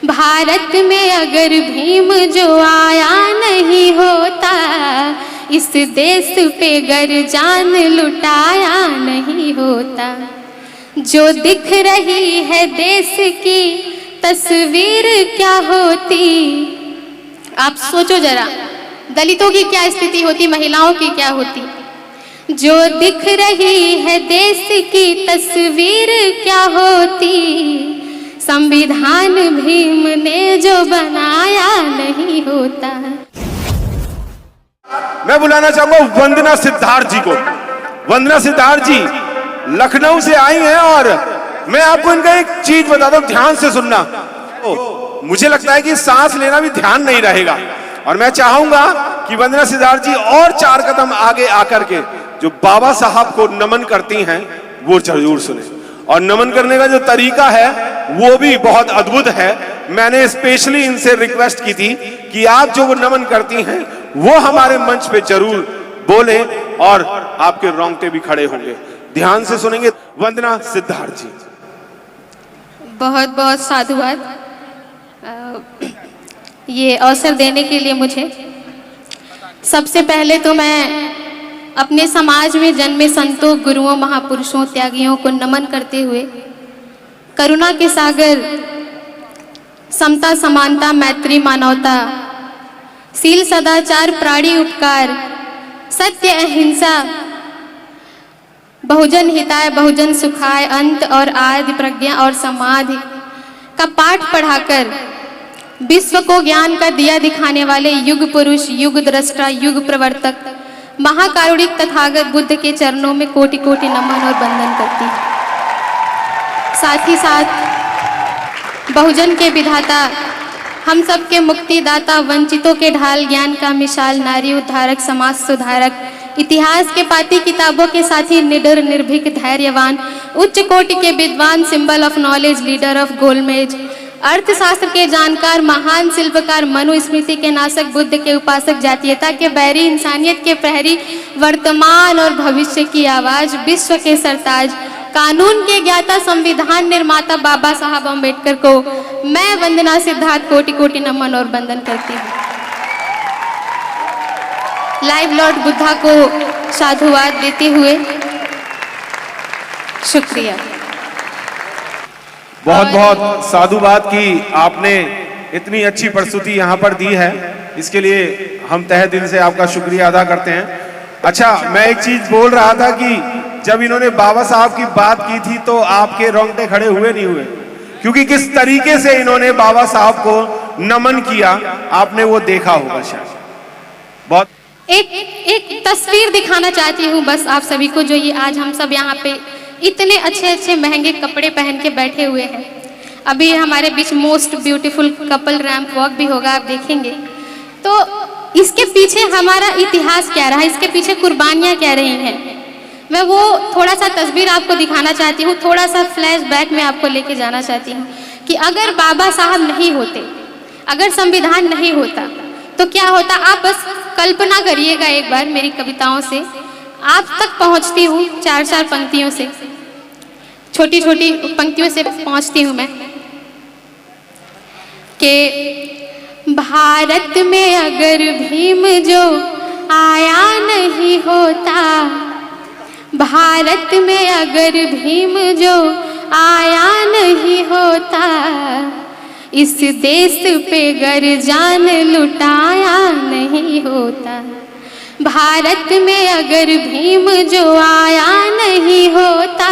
भारत में अगर भीम जो आया नहीं होता, इस देश पे गर जान लुटाया नहीं होता। जो दिख रही है देश की तस्वीर क्या होती। आप सोचो जरा, दलितों की क्या स्थिति होती, महिलाओं की क्या होती। जो दिख रही है देश की तस्वीर क्या होती। संविधान भीम ने जो बनाया नहीं होता। मैं बुलाना चाहूंगा वंदना सिद्धार्थ जी को। वंदना सिद्धार्थ जी लखनऊ से आई हैं और मैं आपको इनका एक चीज बताता हूं, ध्यान से सुनना। मुझे लगता है कि सांस लेना भी ध्यान नहीं रहेगा और मैं चाहूंगा कि वंदना सिद्धार्थ जी और 4 कदम आगे आकर के जो बाबा साहब को नमन करती हैं वो जरूर सुने। और नमन करने का जो तरीका है वो भी बहुत अद्भुत है। मैंने स्पेशली इनसे रिक्वेस्ट की थी कि आप जो वो नमन करती हैं वो हमारे मंच पे जरूर बोलें और आपके रोंगटे भी खड़े होंगे। ध्यान से सुनेंगे। वंदना सिद्धार्थ जी। बहुत बहुत साधुवाद ये अवसर देने के लिए मुझे। सबसे पहले तो मैं अपने समाज में जन्मे संतों, गुरुओं, महापुरुषों, त्यागियों को नमन करते हुए करुणा के सागर, समता, समानता, मैत्री, मानवता, शील, सदाचार, प्राणी उपकार, सत्य, अहिंसा, बहुजन हिताय, बहुजन सुखाय, अंत और आदि, प्रज्ञा और समाधि का पाठ पढ़ाकर विश्व को ज्ञान का दिया दिखाने वाले युग पुरुष, युग द्रष्टा, युग प्रवर्तक, महाकारुणिक तथागत बुद्ध के चरणों में कोटि कोटि नमन और वंदन करती हूँ। साथ ही साथ बहुजन के विधाता, हम सबके मुक्तिदाता, वंचितों के ढाल, ज्ञान का मिसाल, नारी उद्धारक, समाज सुधारक, इतिहास के पाती किताबों के साथी, निडर, निर्भीक, धैर्यवान, उच्च कोटि के विद्वान, symbol of knowledge, leader of गोलमेज, अर्थशास्त्र के जानकार, महान शिल्पकार, मनुस्मृति के नाशक, बुद्ध के उपासक, जातीयता के बैरी, इंसानियत के प्रहरी, वर्तमान और भविष्य की आवाज, विश्व के सरताज, कानून के ज्ञाता, संविधान निर्माता बाबा साहब अम्बेडकर को मैं वंदना सिद्धार्थ कोटि कोटि नमन और वंदन करती हूँ। लाइव लॉर्ड बुद्धा को साधुवाद देते हुए शुक्रिया। बहुत बहुत साधुवाद की आपने इतनी अच्छी प्रस्तुति यहाँ पर दी है, इसके लिए हम तहे दिल से आपका शुक्रिया अदा करते हैं। अच्छा, मैं एक चीज बोल रहा था कि जब इन्होंने बाबा साहब की बात की थी तो आपके रोंगटे खड़े हुए नहीं हुए, क्योंकि किस तरीके से इन्होंने बाबा साहब को नमन किया आपने वो देखा होगा शायद। बहुत एक तस्वीर दिखाना चाहती हूँ बस आप सभी को, जो ये आज हम सब यहाँ पे इतने अच्छे अच्छे महंगे कपड़े पहन के बैठे हुए हैं। अभी हमारे बीच most beautiful couple ramp walk भी होगा, आप देखेंगे। तो इसके पीछे हमारा इतिहास क्या रहा, इसके पीछे कुर्बानियाँ क्या रही हैं, मैं वो थोड़ा सा तस्वीर आपको दिखाना चाहती हूँ। थोड़ा सा फ्लैशबैक में आपको लेके जाना चाहती हूँ कि अगर बाबा साहब नहीं होते, अगर संविधान नहीं होता तो क्या होता। आप बस कल्पना करिएगा एक बार, मेरी कविताओं से आप तक पहुँचती हूँ, 4-4 पंक्तियों से, छोटी छोटी पंक्तियों से पहुँचती हूँ मैं कि भारत में अगर भीम जो आया नहीं होता, भारत में अगर भीम जो आया नहीं होता, इस देश पे गर जान लुटाया नहीं होता। भारत में अगर भीम जो आया नहीं होता,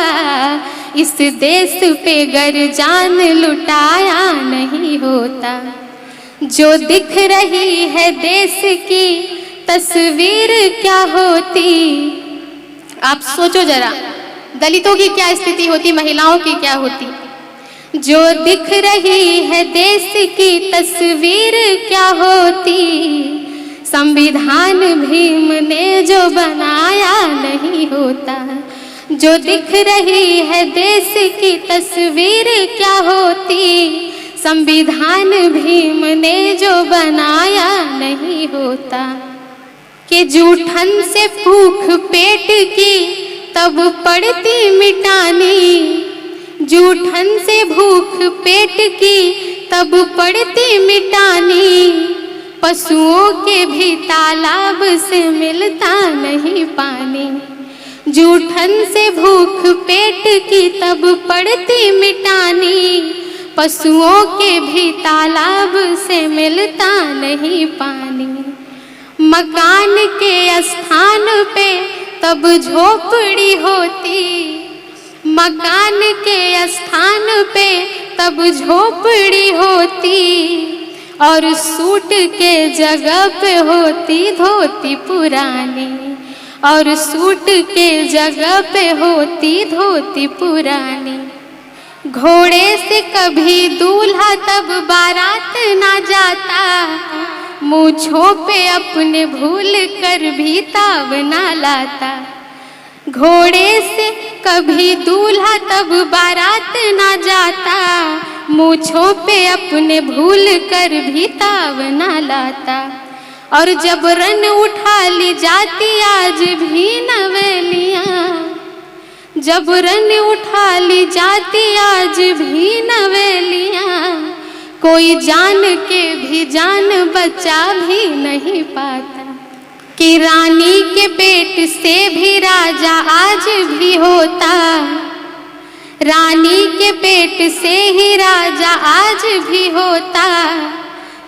इस देश पे गर जान लुटाया नहीं होता। जो दिख रही है देश की तस्वीर क्या होती। आप सोचो जरा, दलितों की क्या स्थिति होती, महिलाओं की क्या होती। जो दिख रही है देश की तस्वीर क्या होती। संविधान भीम ने जो बनाया नहीं होता। जो दिख रही है देश की तस्वीर क्या होती। संविधान भीम ने जो बनाया नहीं होता। कि जूठन से भूख पेट की तब पड़ती मिटानी। जूठन से भूख पेट की तब पड़ती मिटानी, पशुओं के भी तालाब से मिलता नहीं पानी। जूठन से भूख पेट की तब पड़ती मिटानी, पशुओं के भी तालाब से मिलता नहीं पानी। मकान के स्थान पे तब झोपड़ी होती, मकान के स्थान पे तब झोपड़ी होती, और सूट के जगह पे होती धोती पुरानी, और सूट के जगह पे होती धोती पुरानी। घोड़े से कभी दूल्हा तब बारात ना जाता, मूंछों पे अपने भूल कर भी ताव ना लाता। घोड़े से कभी दूल्हा तब बारात ना जाता, मूंछों पे अपने भूल कर भी ताव ना लाता। और जब रन उठा ली जाती आज भी नवेलियाँ, जब रन उठा ली जाती आज भी नवेलियाँ, कोई जान के भी जान बचा भी नहीं पाता। कि रानी के पेट से भी राजा आज भी होता, रानी के पेट से ही राजा आज भी होता,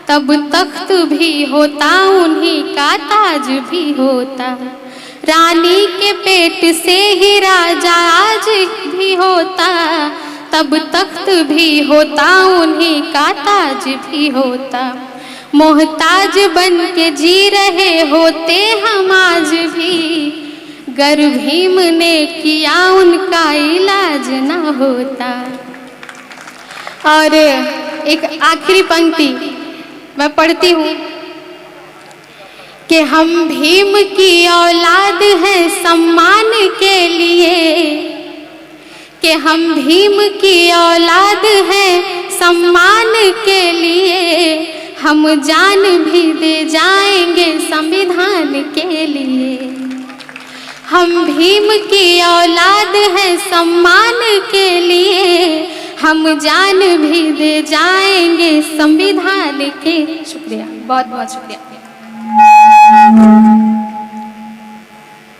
तब तख्त भी होता उन्हीं का ताज भी होता। रानी के पेट से ही राजा आज भी होता, तब तख्त भी होता उन्हीं का ताज भी होता। मोहताज बन के जी रहे होते हम आज भी, गर भीम ने किया उनका इलाज न होता। और एक आखिरी पंक्ति मैं पढ़ती हूँ कि हम भीम की औलाद हैं सम्मान के लिए, कि हम भीम की औलाद हैं सम्मान के लिए, हम जान भी दे जाएंगे संविधान के लिए। हम भीम की औलाद हैं सम्मान के लिए, हम जान भी दे जाएंगे संविधान के। शुक्रिया, बहुत बहुत शुक्रिया।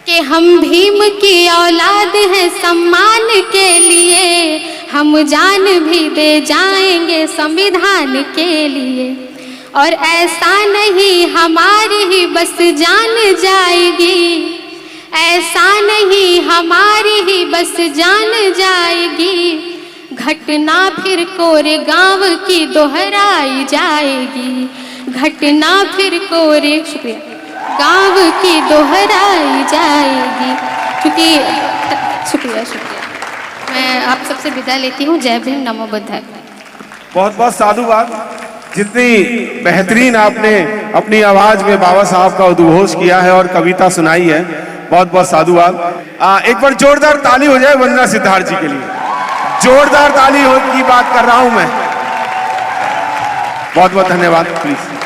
कि हम भीम की औलाद हैं सम्मान के लिए, हम जान भी दे जाएंगे संविधान के लिए। और ऐसा नहीं हमारी ही बस जान जाएगी, ऐसा नहीं हमारी ही बस जान जाएगी, घटना फिर कोरे गांव की दोहराई जाएगी, घटना फिर कोरे शुक्रिया गांव की दोहराई जाएगी। क्योंकि शुक्रिया शुक्रिया मैं आप सबसे विदा लेती हूँ। जय भीम, नमो बुद्धाय। बहुत बहुत साधुवाद। जितनी बेहतरीन आपने अपनी आवाज में बाबा साहब का उद्घोष किया है और कविता सुनाई है, बहुत बहुत साधुवाद। एक बार जोरदार ताली हो जाए वंदना सिद्धार्थ जी के लिए। जोरदार ताली की बात कर रहा हूं मैं। बहुत बहुत धन्यवाद। प्लीज।